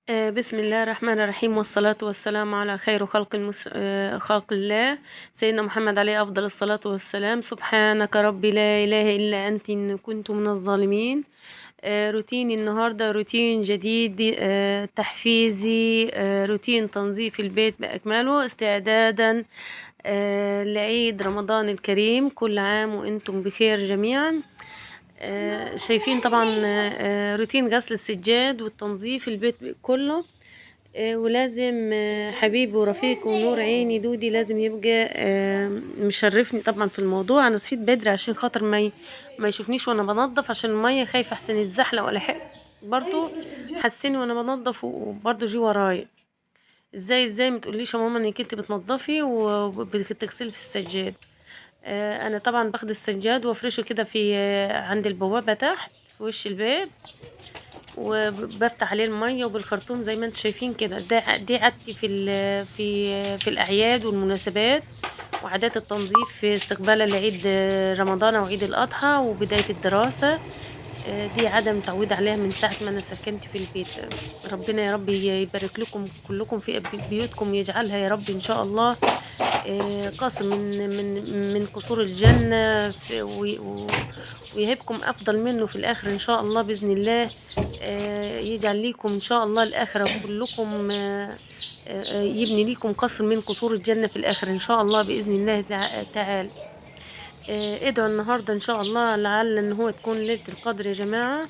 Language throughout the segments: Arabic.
بسم الله الرحمن الرحيم والصلاة والسلام على خير خلق الله سيدنا محمد عليه أفضل الصلاة والسلام. سبحانك ربي لا إله إلا أنت إن كنت من الظالمين. روتين النهاردة روتين جديد، تحفيزي، روتين تنظيف البيت بأكمله استعدادا لعيد رمضان الكريم. كل عام وأنتم بخير جميعا. شايفين طبعا روتين غسل السجاد والتنظيف البيت كله. ولازم حبيبي ورفيقي ونور عيني دودي لازم يبقى مشرفني طبعا في الموضوع. انا صحيت بدري عشان خاطر ما يشوفنيش وانا بنظف، عشان المية خايفة احسن يتزحلق ولا حاجة. برضو حسني وانا بنظف وبرضو جي ورايا. ازاي متقوليش يا ماما انك انت بتنظفي وبتغسلي في السجاد؟ انا طبعا باخد السجاد وافرشه كده في عند البوابة تحت في وش الباب، وبفتح عليه المية وبالخرطوم زي ما انتم شايفين كده. دي عادتي في الأعياد والمناسبات وعادات التنظيف في استقبال لعيد رمضان أو عيد الأضحى وبداية الدراسة. دي عادة متعودة عليها من ساعة ما أنا سكنت في البيت. ربنا يا رب يبارك لكم كلكم في بيوتكم، يجعلها يا رب إن شاء الله قصر من قصور الجنة، ويهبكم أفضل منه في الآخر إن شاء الله بإذن الله. يجعل ليكم إن شاء الله الآخرة كلكم، يبني ليكم قصر من قصور الجنة في الآخر إن شاء الله بإذن الله تعالى. ادعوا النهاردة إن شاء الله لعل إن هو تكون ليلة القدر يا جماعة،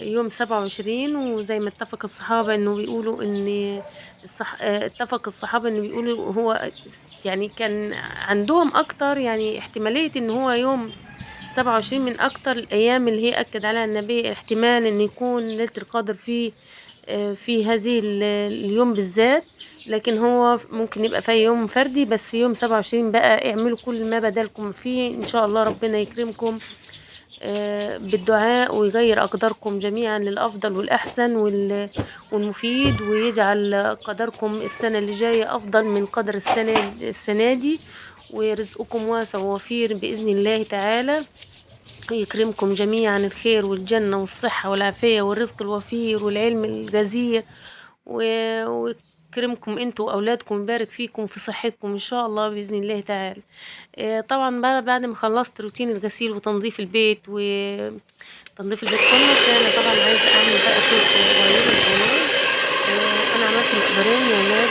يوم 27. وزي ما اتفق الصحابة إنه بيقولوا إن اتفق الصحابة إنه بيقولوا هو يعني كان عندهم أكتر يعني احتمالية إن هو يوم 27 من أكتر الأيام اللي هي أكد عليها النبي احتمال إن يكون ليلة القدر في هذه اليوم بالذات. لكن هو ممكن يبقى في يوم فردي، بس يوم 27 بقى اعملوا كل ما بدلكم فيه إن شاء الله ربنا يكرمكم بالدعاء ويغير أقداركم جميعا للأفضل والأحسن والمفيد، ويجعل قدركم السنة اللي جاية أفضل من قدر السنة دي، ورزقكم واسع ووفير بإذن الله تعالى. يكرمكم جميعا الخير والجنة والصحة والعافية والرزق الوفير والعلم الغزير، ويكرمكم انتوا واولادكم، يبارك فيكم في صحتكم ان شاء الله باذن الله تعالى. طبعا بعد ما خلصت روتين الغسيل وتنظيف البيت وتنظيف البيت كله، فانا طبعا عايزه اعمل بقى شويه غريبه للأولاد. انا عملت مقدارين يا ولاد،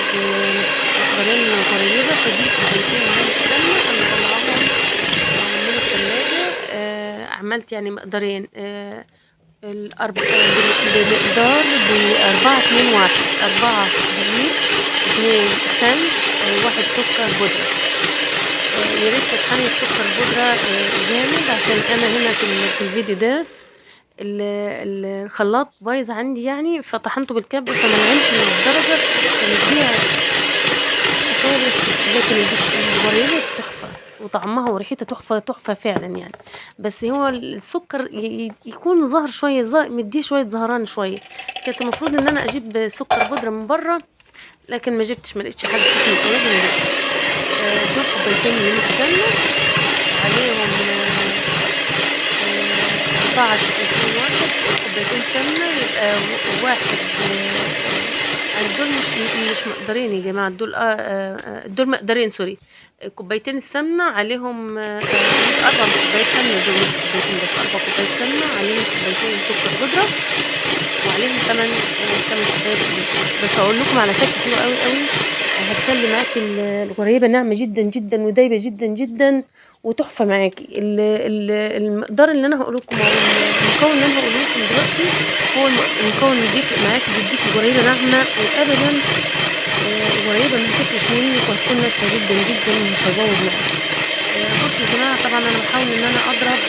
مقدارين غريبه، فدي كوبايتين من السمنه انا طلعهم من التلاجة. عملت يعني مقدارين، بمقدار ب4 2 1 4 دقيق، 2 سمن، 1 سكر بودرة. يا ريت تطحني السكر بودرة جامد، عشان انا هنا في الفيديو ده الخلاط بايظ عندي يعني، فطحنته بالكب فمنعمش للدرجة فمديها شوية بس. لكن الغريبة تحفة وطعمها وريحتها تحفة فعلا يعني. بس هو السكر يكون ظاهر شوية، مديه شوية زهران شوية. كانت المفروض ان انا اجيب سكر بودرة من بره، لكن ما جبتش، ما لقيتش حاجة سخنة الاولاد ما جبتش. دول كوبايتين من السمنة عليهم 4 كوبايتين، كوبايتين سمنة يبقى واحد. يعني دول مش مقدارين يا جماعة، دول مقدارين سوري. كوبايتين السمنة عليهم 4 كوبايات سمنة، دول مش كوبايتين بس، 4 كوبايات سمنة عليهم كوبايتين سكر بودرة وعليهم 8 كوبايات زيت. بس هقول لكم على فكرة حلوة قوي قوي، هتخلي معاكي الغريبة ناعمة جدا جدا ودايبة جدا جدا وتحفة معاكي. المقدار اللي انا هقول لكم او المكون اللي انا هقول لكم دلوقتي هو المكون اللي بيفرق معاكي، بيديكي غريبة ناعمة وابدا الغريبة ما تفرش منك وهتكون ناشفة جدا جدا ومش هتبوظ معاكي. بصوا يا جماعة، طبعا انا بحاول ان انا اضرب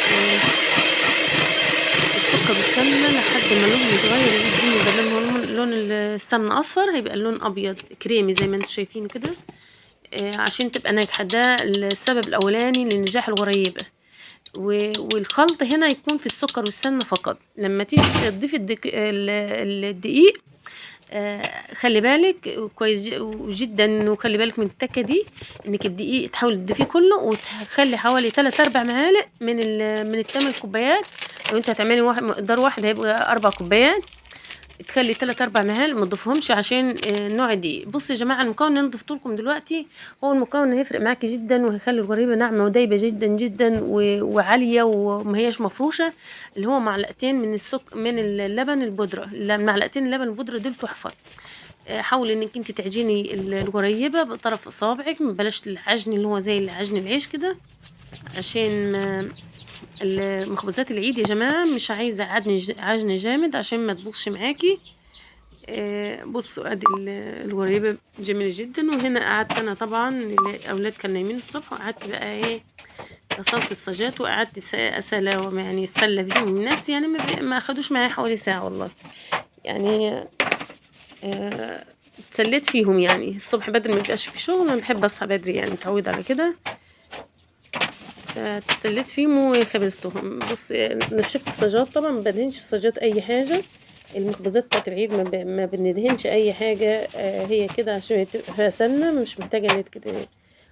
السكر بالسمنة لحد ما لونه يتغير، يديني بدل ما هو لون السمنة اصفر هيبقى اللون ابيض كريمي زي ما انتم شايفين كده. عشان تبقى ناجحة، ده السبب الأولاني لنجاح الغريبة. والخلط هنا يكون في السكر والسمنة فقط. لما تيجي تضيفي الدقيق خلي بالك كويس جدا، وخلي بالك من التكة دي، انك الدقيق تحاولي تضيفيه كله وتخلي حوالي 3/4 معالق من ال8 كوبايات. لو انت هتعملي مقدار واحد هيبقى 4 كوبايات. تخلي 3 4 معالق ما تضيفهمش عشان نوع الدقيق. بصوا يا جماعه المكون اللي انا ضفته لكم دلوقتي هو المكون اللي هيفرق معاكي جدا وهيخلي الغريبه ناعمه ودايبه جدا جدا وعاليه وما هياش مفروشه، اللي هو معلقتين من اللبن البودره. معلقتين اللبن البودره دول تحفه. حاولي انك انت تعجني الغريبه بطرف اصابعك، بلاش العجن اللي هو زي عجن العيش كده، عشان المخبوزات العيد يا جماعه مش عايزه عجن جامد عشان ما تبوظش معاكي. بصوا ادي الغريبه جميله جدا. وهنا قعدت انا طبعا الاولاد كانوا نايمين الصبح، وقعدت بقى ايه غسلت الصاجات وقعدت اسلى يعني اتسلى بيهم الناس، يعني ما اخدوش معايا حوالي ساعه والله، يعني اتسليت فيهم. يعني الصبح بدري ما بيبقاش في شغل، انا بحب اصحى بدري يعني متعوده على كده، اتسليت فيهم وخبزتهم. بص نشفت الصاجات طبعا، ما بدهنش الصاجات اي حاجه. المخبوزات بتاعت العيد ما بندهنش اي حاجه، هي كده عشان تبقى سمنه مش محتاجه نت كده.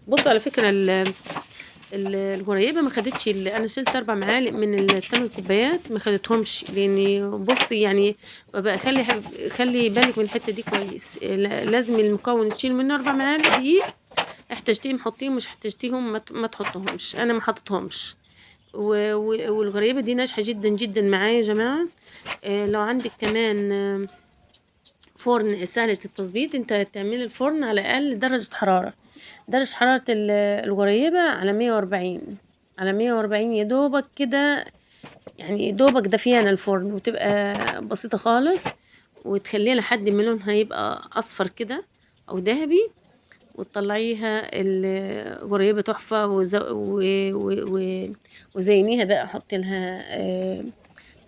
بص على فكره الغريبه ما خدتش انا شلت 4 معالق من ال8 كوبايات، ما خدتهمش، لاني بصي يعني بقى خلي بالك من الحته دي كويس. لازم المكون تشيل منه 4 معالق دقيق، احتاجتيهم حطيهم، مش احتاجتيهم ما تحطهمش. انا ما حطيتهمش. والغريبه دي ناجحه جدا جدا معايا يا جماعه. لو عندك كمان فرن سهلة التظبيط، انت تعملي الفرن على اقل درجة حرارة الغريبة على 140، على 140 يا دوبك كده، يعني دوبك دفيانة الفرن، وتبقى بسيطة خالص، وتخليها لحد ما لونها يبقى اصفر كده او ذهبي، وتطلعيها الغريبة تحفة. وزينيها بقى، حط لها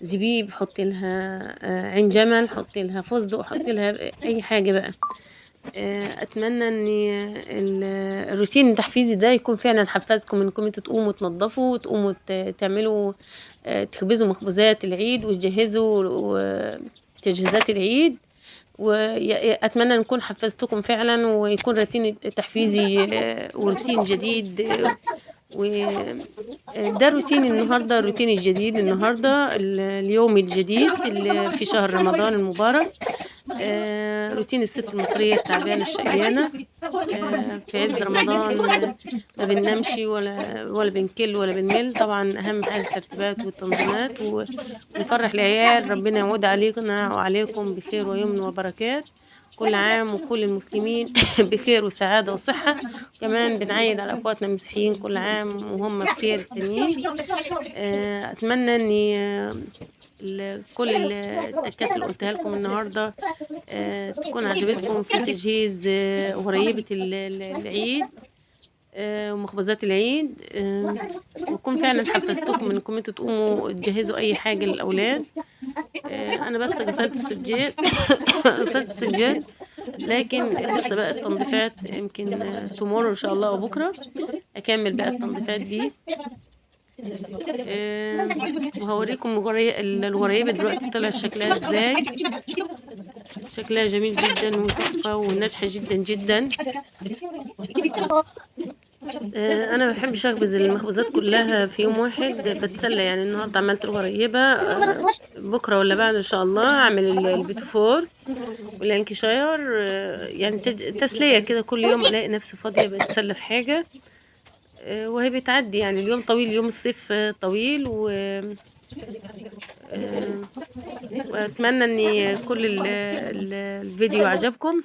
زبيب، حط لها عين جمل، حط لها فستق، حط لها اي حاجة بقى. اتمنى ان الروتين التحفيزي ده يكون فعلا حفزكم انكم انتوا تقوموا تنظفوا وتقوموا تعملوا تخبزوا مخبوزات العيد وتجهزوا تجهيزات العيد. واتمنى ان نكون حفزتكم فعلا، ويكون روتين تحفيزي وروتين جديد. وده روتين النهارده، الروتين الجديد النهارده، اليوم الجديد اللي في شهر رمضان المبارك. روتين الست المصرية التعبانة الشقيانة في عز رمضان، ما بننامش ولا بنكل ولا بنمل. طبعا أهم حاجة الترتيبات والتنظيمات، ونفرح العيال. ربنا يعود علينا وعليكم بخير ويمن وبركات، كل عام وكل المسلمين بخير وسعادة وصحة. كمان بنعيد على أخواتنا المسيحيين كل عام وهم بخير التانيين. أتمنى أني كل التكات اللي قلتها لكم النهارده تكون عجبتكم في تجهيز غريبة العيد ومخبوزات العيد، وكون فعلا حفزتكم انكم انتوا تقوموا تجهزوا اي حاجة للاولاد. انا بس غسلت السجاد غسلت السجاد، لكن لسه بقى التنظيفات يمكن تمر ان شاء الله، وبكره اكمل بقى التنظيفات دي. وهوريكم الغريبة دلوقتي طلع شكلها ازاي. شكلها جميل جدا وتحفة وناجحة جدا جدا. انا ما بحبش اخبز المخبوزات كلها في يوم واحد، بتسلى. يعني النهارده عملت الغريبة، بكره ولا بعد ان شاء الله اعمل البيتفور واللانكشاير. يعني تسلية كده، كل يوم الاقي نفسي فاضية بتسلى في حاجة، وهي بتعدي. يعني اليوم طويل، يوم الصيف طويل. واتمنى ان كل الفيديو عجبكم.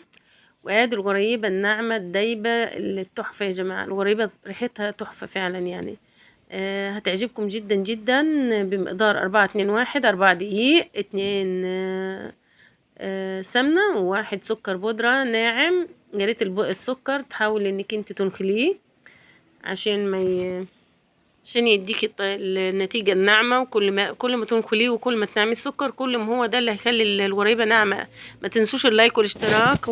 وادي الغريبة الناعمة الدايبة التحفة يا جماعة. الغريبة ريحتها تحفة فعلا يعني. هتعجبكم جدا جدا. بمقدار 4-2-1، 4 دقيق، 2 سمنة، و1 سكر بودرة ناعم. يا ريت السكر تحاول انك انت تنخليه عشان عشان يديكي النتيجة الناعمة. كل ما تنخليه وكل ما تنعمي السكر، كل ما هو ده اللي هيخلي الغريبة ناعمة. ما تنسوش اللايك والاشتراك